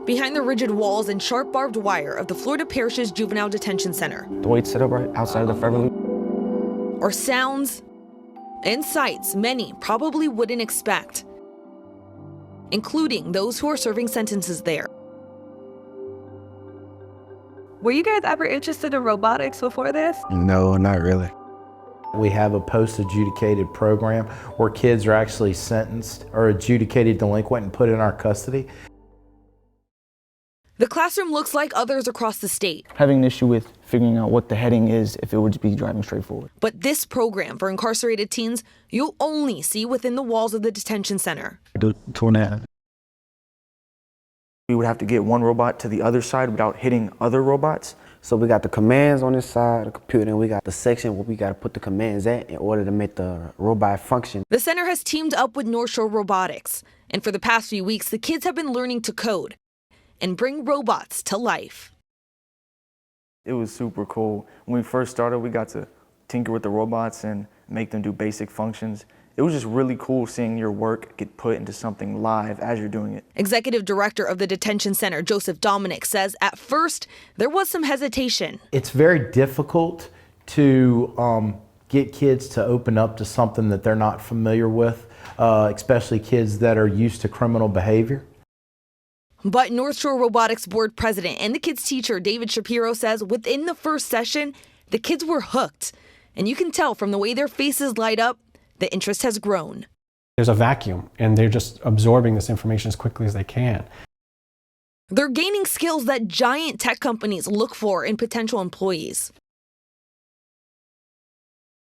behind the rigid walls and sharp barbed wire of the Florida Parishes Juvenile Detention Center. The way it's set up right outside of the forever loop. Or sounds and sights many probably wouldn't expect, including those who are serving sentences there. Were you guys ever interested in robotics before this? No, not really. We have a post-adjudicated program where kids are actually sentenced or adjudicated delinquent and put in our custody. The classroom looks like others across the state. Having an issue with figuring out what the heading is if it would be driving straight forward. But this program for incarcerated teens, you'll only see within the walls of the detention center. We would have to get one robot to the other side without hitting other robots. So we got the commands on this side of the computer, and we got the section where we got to put the commands at in order to make the robot function. The center has teamed up with North Shore Robotics, and for the past few weeks, the kids have been learning to code and bring robots to life. It was super cool. When we first started, we got to tinker with the robots and make them do basic functions. It was just really cool seeing your work get put into something live as you're doing it. Executive Director of the Detention Center, Joseph Dominic, says at first there was some hesitation. It's very difficult to get kids to open up to something that they're not familiar with, especially kids that are used to criminal behavior. But North Shore Robotics Board President and the kids' teacher, David Shapiro, says within the first session, the kids were hooked. And you can tell from the way their faces light up, the interest has grown. There's a vacuum, and they're just absorbing this information as quickly as they can. They're gaining skills that giant tech companies look for in potential employees.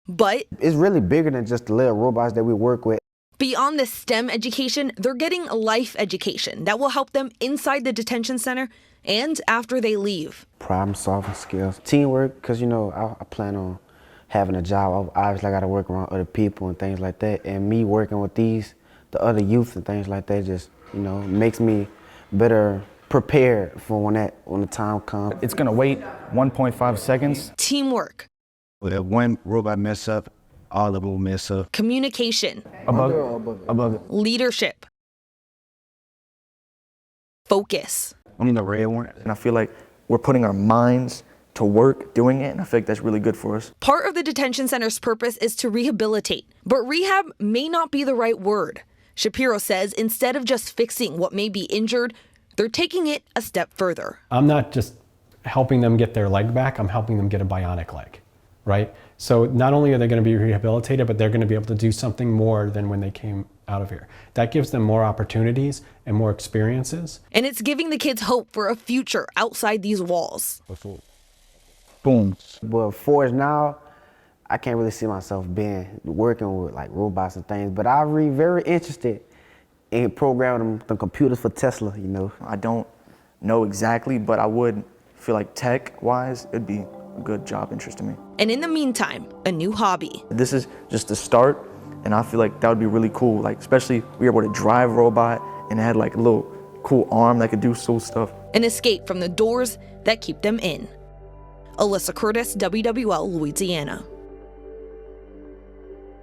But It's really bigger than just the little robots that we work with. beyond the STEM education, they're getting life education that will help them inside the detention center and after they leave. Problem-solving skills, teamwork, because, you know, I plan on having a job. Obviously, I got to work around other people and things like that. And me working with the other youth and things like that just, you know, makes me better prepared for when the time comes. It's gonna wait 1.5 seconds. Teamwork. If one robot mess up, all of them will mess up. Communication. Above it. Leadership. Focus. I'm the red one. And I feel like we're putting our minds to work doing it, and I feel like that's really good for us. Part of the detention center's purpose is to rehabilitate, but rehab may not be the right word. Shapiro says instead of just fixing what may be injured, they're taking it a step further. I'm not just helping them get their leg back, I'm helping them get a bionic leg, right? So not only are they going to be rehabilitated, but they're going to be able to do something more than when they came out of here. That gives them more opportunities and more experiences. And it's giving the kids hope for a future outside these walls. Boom. But for now, I can't really see myself working with like robots and things, but I'm really very interested in programming the computers for Tesla, you know. I don't know exactly, but I would feel like tech-wise, it'd be a good job interest to me. And in the meantime, a new hobby. This is just the start, and I feel like that would be really cool. Like, especially we were able to drive a robot and it had like a little cool arm that could do cool stuff. An escape from the doors that keep them in. Alyssa Curtis, WWL, Louisiana.